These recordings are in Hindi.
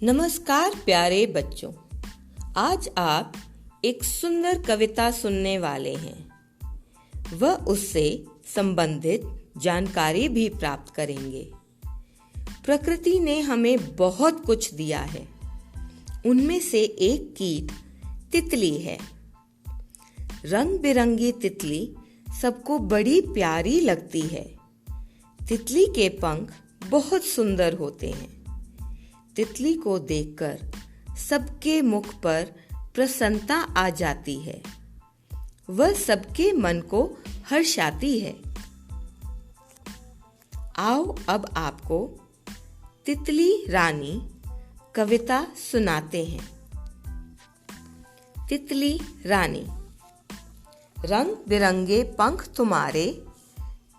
नमस्कार प्यारे बच्चों, आज आप एक सुंदर कविता सुनने वाले हैं। वह उससे संबंधित जानकारी भी प्राप्त करेंगे। प्रकृति ने हमें बहुत कुछ दिया है। उनमें से एक कीट तितली है। रंग बिरंगी तितली सबको बड़ी प्यारी लगती है। तितली के पंख बहुत सुंदर होते हैं। तितली को देखकर सबके मुख पर प्रसन्नता आ जाती है। वह सबके मन को हर्षाती है। आओ अब आपको तितली रानी कविता सुनाते हैं। तितली रानी। रंग बिरंगे पंख तुम्हारे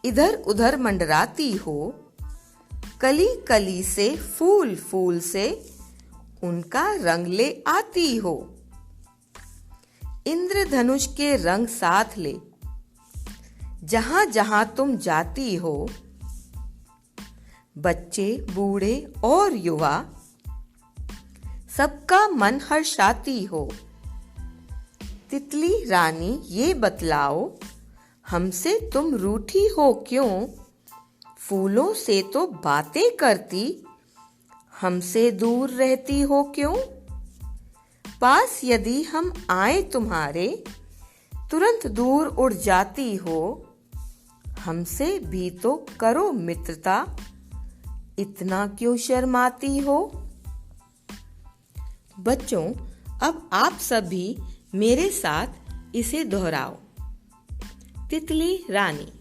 इधर उधर मंडराती हो। कली कली से फूल फूल से उनका रंग ले आती हो। इंद्रधनुष के रंग साथ ले जहां जहां तुम जाती हो। बच्चे बूढ़े और युवा सबका मन हर्षाती हो। तितली रानी ये बतलाओ, हमसे तुम रूठी हो क्यों? फूलों से तो बातें करती, हमसे दूर रहती हो क्यों? पास यदि हम आए तुम्हारे, तुरंत दूर उड़ जाती हो। हमसे भी तो करो मित्रता, इतना क्यों शर्माती हो? बच्चों, अब आप सभी मेरे साथ इसे दोहराओ। तितली रानी।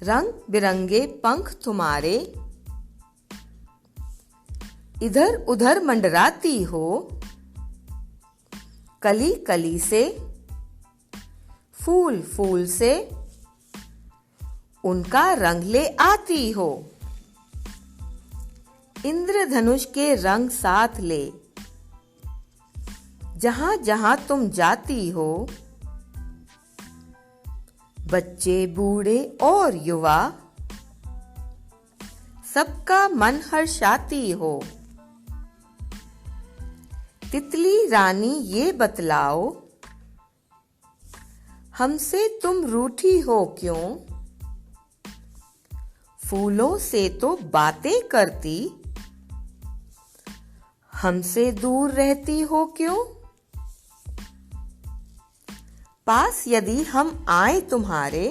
रंग बिरंगे पंख तुम्हारे इधर उधर मंडराती हो। कली कली से फूल फूल से उनका रंग ले आती हो। इंद्रधनुष के रंग साथ ले जहां जहां तुम जाती हो। बच्चे बूढ़े और युवा सबका मन हर्षाती हो। तितली रानी ये बतलाओ, हमसे तुम रूठी हो क्यों? फूलों से तो बातें करती, हमसे दूर रहती हो क्यों? पास यदि हम आए तुम्हारे,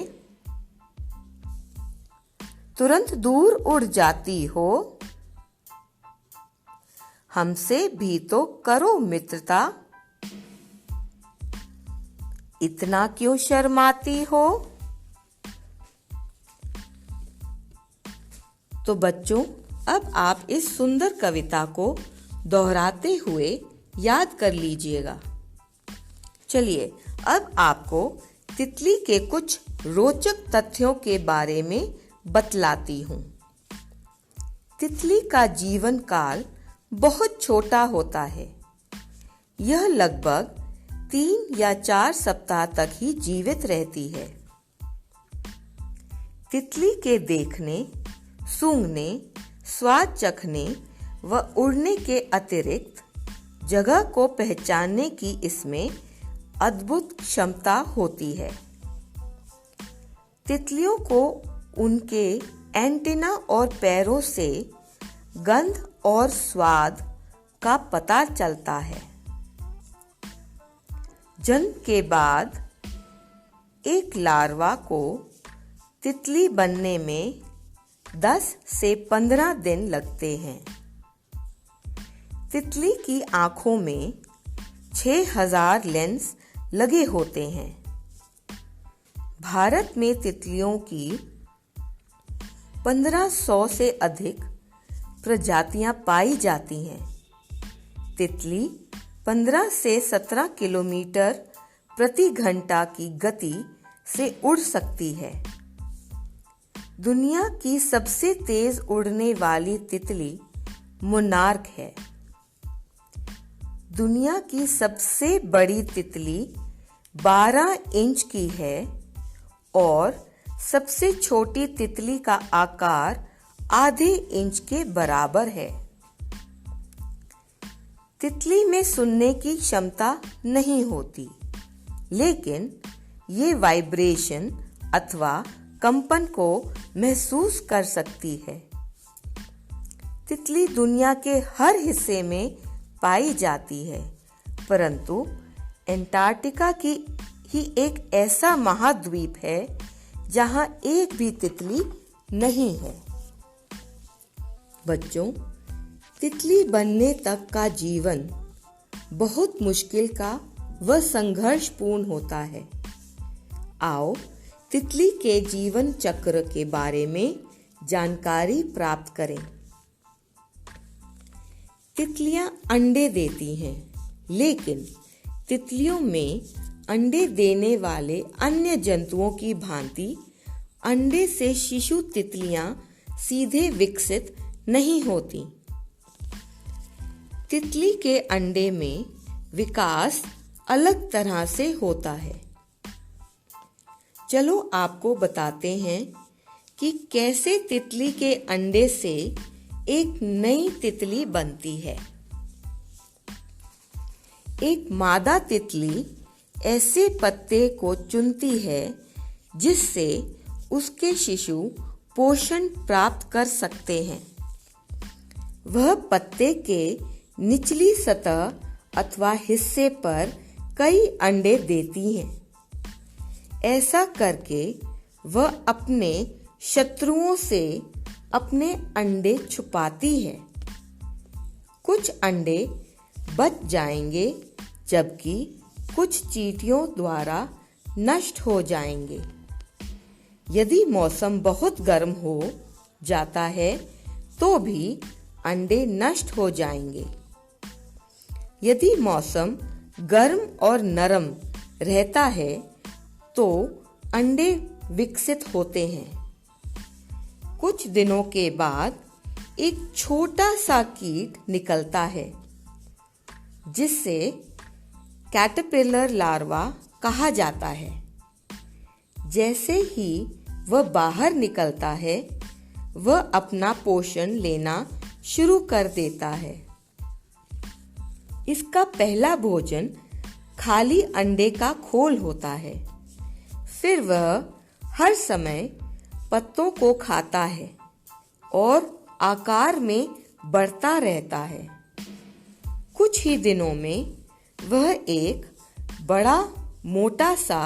तुरंत दूर उड़ जाती हो। हमसे भी तो करो मित्रता, इतना क्यों शर्माती हो? तो बच्चों, अब आप इस सुंदर कविता को दोहराते हुए याद कर लीजिएगा। चलिए, अब आपको तितली के कुछ रोचक तथ्यों के बारे में बतलाती हूँ। तितली का जीवन काल बहुत छोटा होता है। यह लगभग 3 या 4 सप्ताह तक ही जीवित रहती है। तितली के देखने, सूंघने, स्वाद चखने व उड़ने के अतिरिक्त जगह को पहचानने की इसमें अद्भुत क्षमता होती है। तितलियों को उनके एंटीना और पैरों से गंध और स्वाद का पता चलता है। जन्म के बाद एक लार्वा को तितली बनने में 10 से 15 दिन लगते हैं। तितली की आंखों में 6000 लेंस लगे होते हैं। भारत में तितलियों की 1500 से अधिक प्रजातियां पाई जाती हैं। तितली 15 से 17 किलोमीटर प्रति घंटा की गति से उड़ सकती है। दुनिया की सबसे तेज उड़ने वाली तितली मोनार्क है। दुनिया की सबसे बड़ी तितली 12 इंच की है और सबसे छोटी तितली का आकार आधे इंच के बराबर है। तितली में सुनने की क्षमता नहीं होती, लेकिन ये वाइब्रेशन अथवा कंपन को महसूस कर सकती है। तितली दुनिया के हर हिस्से में पाई जाती है, परंतु अंटार्कटिका की ही एक ऐसा महाद्वीप है जहां एक भी तितली नहीं है। बच्चों, तितली बनने तक का जीवन बहुत मुश्किल का व संघर्षपूर्ण होता है। आओ तितली के जीवन चक्र के बारे में जानकारी प्राप्त करें। तितलियां अंडे देती हैं, लेकिन तितलियों में अंडे देने वाले अन्य जंतुओं की भांति अंडे से शिशु तितलियां सीधे विकसित नहीं होती। तितली के अंडे में विकास अलग तरह से होता है। चलो आपको बताते हैं कि कैसे तितली के अंडे से एक नई तितली बनती है। एक मादा तितली ऐसे पत्ते को चुनती है जिससे उसके शिशु पोषण प्राप्त कर सकते हैं। वह पत्ते के निचली सतह अथवा हिस्से पर कई अंडे देती हैं। ऐसा करके वह अपने शत्रुओं से अपने अंडे छुपाती है। कुछ अंडे बच जाएंगे, जबकि कुछ चींटियों द्वारा नष्ट हो जाएंगे। यदि मौसम बहुत गर्म हो जाता है तो भी अंडे नष्ट हो जाएंगे। यदि मौसम गर्म और नरम रहता है तो अंडे विकसित होते हैं। कुछ दिनों के बाद एक छोटा सा कीट निकलता है, जिससे कैटरपिलर लार्वा कहा जाता है। जैसे ही वह बाहर निकलता है, वह अपना पोषण लेना शुरू कर देता है। इसका पहला भोजन खाली अंडे का खोल होता है। फिर वह हर समय पत्तों को खाता है और आकार में बढ़ता रहता है। कुछ ही दिनों में वह एक बड़ा मोटा सा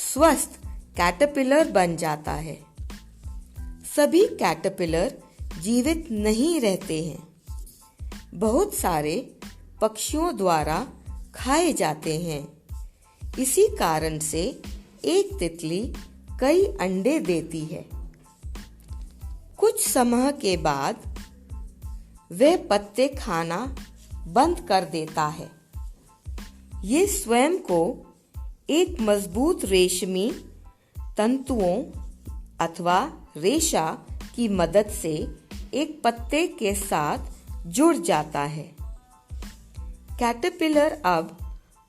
स्वस्थ कैटरपिलर बन जाता है। सभी कैटरपिलर जीवित नहीं रहते हैं। बहुत सारे पक्षियों द्वारा खाए जाते हैं। इसी कारण से एक तितली कई अंडे देती है। कुछ समय के बाद वह पत्ते खाना बंद कर देता है। ये स्वयं को एक मजबूत रेशमी तंतुओं अथवा रेशा की मदद से एक पत्ते के साथ जुड़ जाता है। कैटरपिलर अब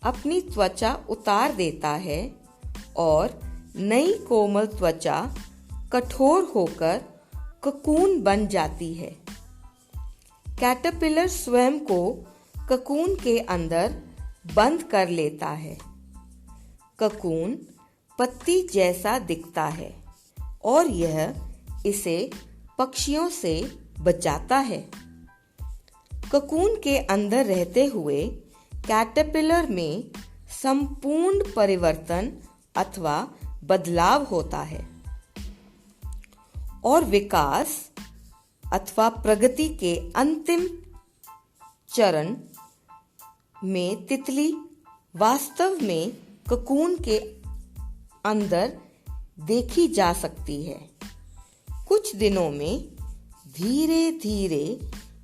अपनी त्वचा उतार देता है और नई कोमल त्वचा कठोर होकर ककून बन जाती है। कैटरपिलर स्वयं को ककून के अंदर बंद कर लेता है। ककून पत्ती जैसा दिखता है और यह इसे पक्षियों से बचाता है। ककून के अंदर रहते हुए कैटरपिलर में संपूर्ण परिवर्तन अथवा बदलाव होता है और विकास अथवा प्रगति के अंतिम चरण में तितली वास्तव में ककून के अंदर देखी जा सकती है। कुछ दिनों में धीरे धीरे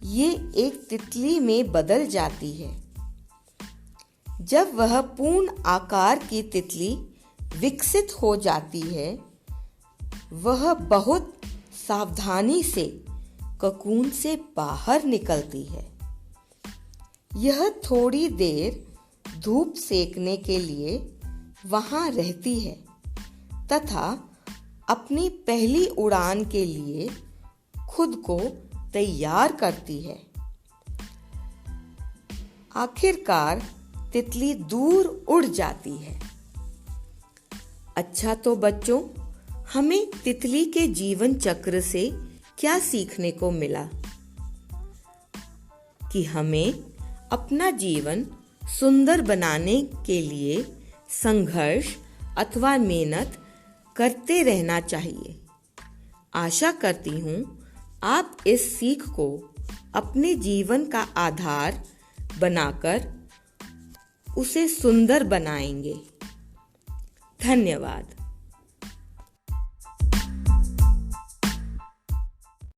ये एक तितली में बदल जाती है। जब वह पूर्ण आकार की तितली विकसित हो जाती है, वह बहुत सावधानी से ककून से बाहर निकलती है। यह थोड़ी देर धूप सेकने के लिए वहां रहती है तथा अपनी पहली उड़ान के लिए खुद को तैयार करती है। आखिरकार तितली दूर उड़ जाती है। अच्छा, तो बच्चों, हमें तितली के जीवन चक्र से क्या सीखने को मिला? कि हमें अपना जीवन सुंदर बनाने के लिए संघर्ष अथवा मेहनत करते रहना चाहिए। आशा करती हूँ आप इस सीख को अपने जीवन का आधार बनाकर उसे सुंदर बनाएंगे। धन्यवाद।